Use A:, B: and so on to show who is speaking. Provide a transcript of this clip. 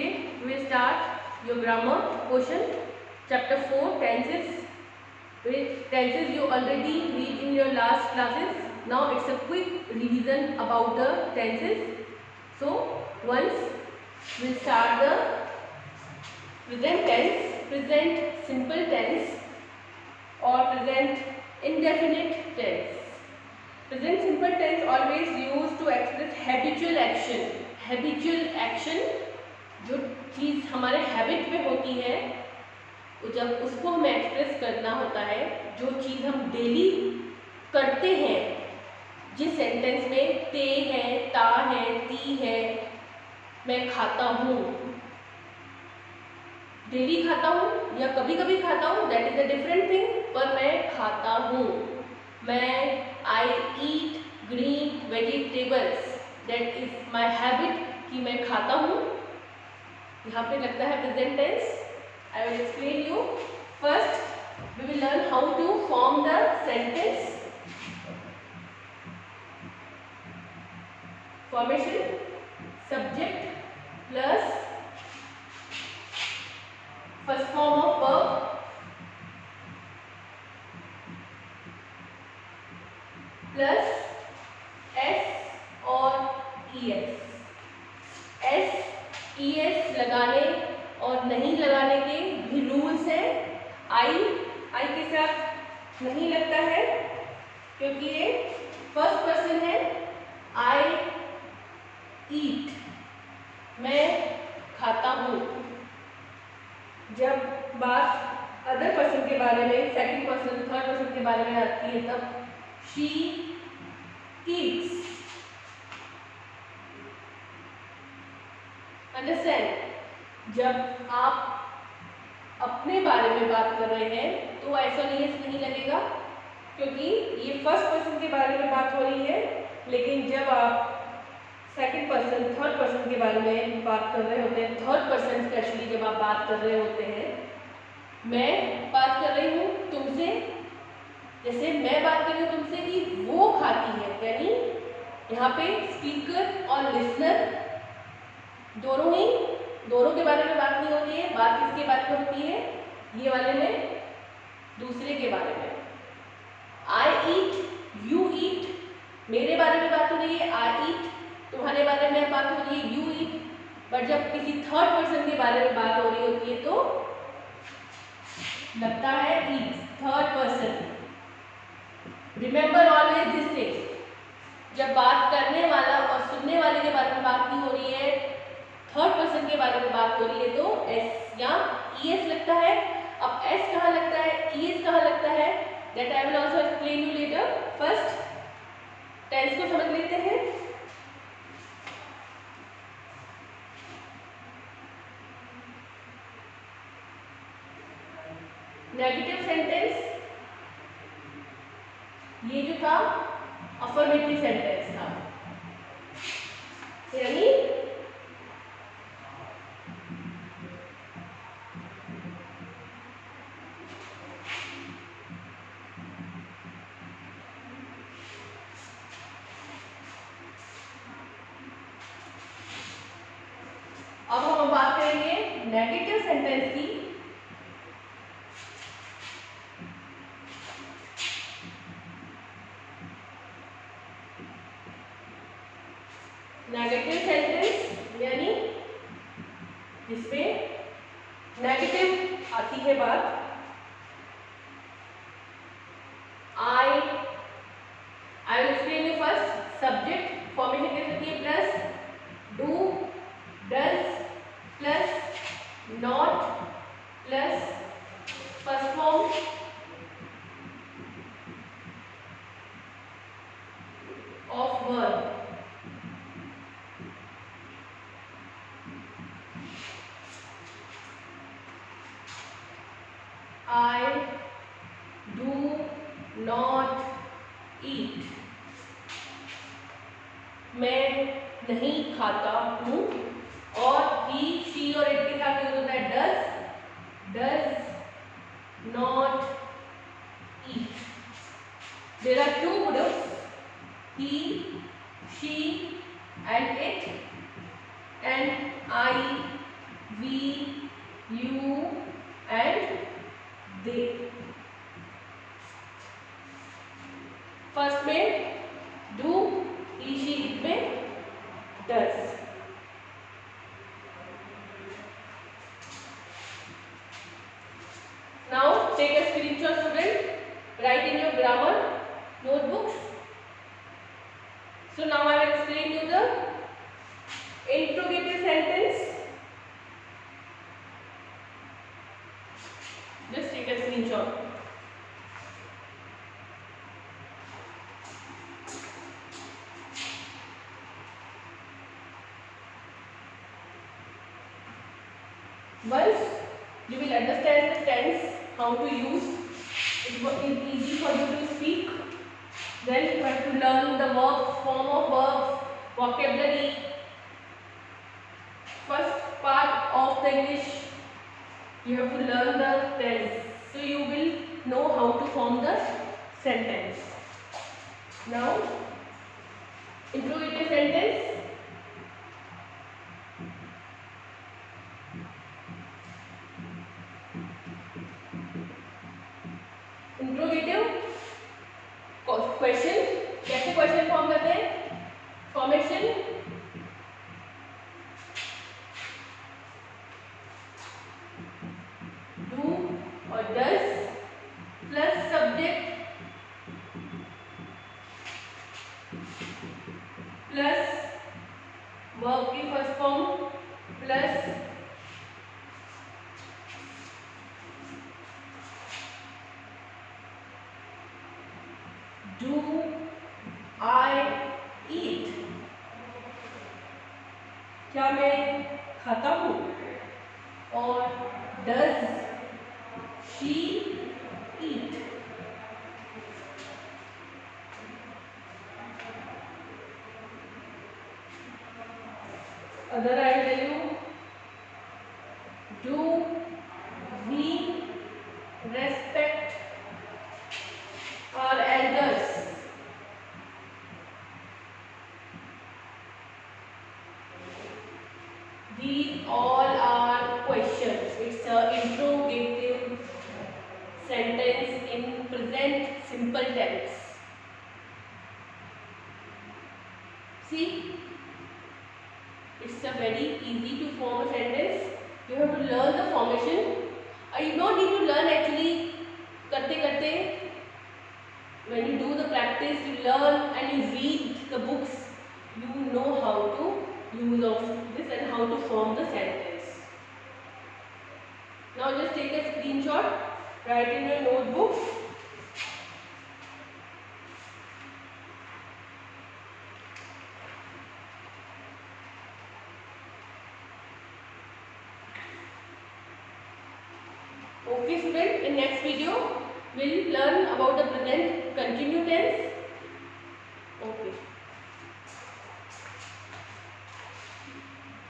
A: Today we will start your grammar portion, chapter 4, tenses. Tenses you already read in your last classes. Now it's a quick revision about the tenses. So once we'll start the present tense, present simple tense or present indefinite tense. Present simple tense always used to express habitual action. Habitual action, जो चीज़ हमारे habit में होती है, जब उसको हमें express करना होता है, जो चीज़ हम डेली करते हैं, जिस सेंटेंस में ते है, ता है, ती है, मैं खाता हूँ, डेली खाता हूँ या कभी कभी खाता हूँ, that is a different thing, पर मैं खाता हूँ, मैं I eat green vegetables, that is my habit कि मैं खाता हूँ. यहाँ पे लगता है present tense. I will explain you. First we will learn how to form the sentence. Formation, subject plus first form of verb plus s और e s. S e s लगाने और नहीं लगाने के भी रूल्स हैं. आई के साथ नहीं लगता है क्योंकि ये फर्स्ट पर्सन है. आई ईट, मैं खाता हूँ. जब बात अदर पर्सन के बारे में, सेकंड पर्सन, थर्ड पर्सन के बारे में आती है, तब शी ईट्स. अंडरस्टैंड? जब आप अपने बारे में बात कर रहे हैं तो ऐसा नहीं लगेगा क्योंकि ये फर्स्ट पर्सन के बारे में बात हो रही है. लेकिन जब आप सेकंड पर्सन, थर्ड पर्सन के बारे में बात कर रहे होते हैं, थर्ड पर्सन स्पेशली जब आप बात कर रहे होते हैं, मैं बात कर रही हूँ तुमसे, जैसे मैं बात कर रही हूँ तुमसे कि वो खाती है, यानी यहाँ पे स्पीकर और लिसनर दोनों के बारे में बात नहीं होती है. बात किसके बारे में होती है? ये वाले में दूसरे के बारे में. आई ईट, यू ईट, मेरे बारे में बात हो रही है. आई ईट, तुम्हारे बारे में बात हो रही है, यू ईट. बट जब किसी थर्ड पर्सन के बारे में बात हो रही होती है तो लगता है eat, third person. Remember always this thing. जब बात करने वाला और सुनने वाले के बारे में बात नहीं हो रही है, थर्ड पर्सन के बारे में बात हो रही है, तो एस या ई एस लगता है. अब एस कहाँ लगता है, ई एस कहाँ लगता है, that I will also explain you later. First tense को समझ लेते हैं. नेगेटिव सेंटेंस, ये जो था अफर्मेटिव सेंटेंस था, यानी अब हम बात करेंगे नेगेटिव सेंटेंस की. नेगेटिव सेंटेंस यानी जिसमें नेगेटिव आती है बात. आई will explain you. First subject formation कैसे होती है, plus do, does plus not plus first form of verb. I do not eat, मैं नहीं खाता हूँ. और he, she और it के साथ यूज होता है does not eat. There are two groups, he, she and it, and I take a screenshot, student. Write in your grammar notebooks. So now I will explain you the interrogative sentence. Just take a screenshot. Once you will understand the tense, how to use, it is easy for you to speak. Then you have to learn the verbs, form of verbs, vocabulary. First part of the English, you have to learn the tense. So you will know how to form the sentence. Now, interrogative sentence. Interrogative question, कैसे question form करते हैं? Formation, do और does plus subject plus verb की first form plus Do I eat? क्या मैं खाता हूँ? और does she eat? Other I will tell you. Do we respect our elders? These all are questions. It's an interrogative sentence in present simple tense. See, it's a very easy to form a sentence. You have to learn the formation. You don't need to learn actually करते करते. When you do the practice, you learn and you read the books, you know how to use of this and how to form the sentence. Now just take a screenshot, write in your notebook. Okay student, in next video we will learn about the present continuous tense.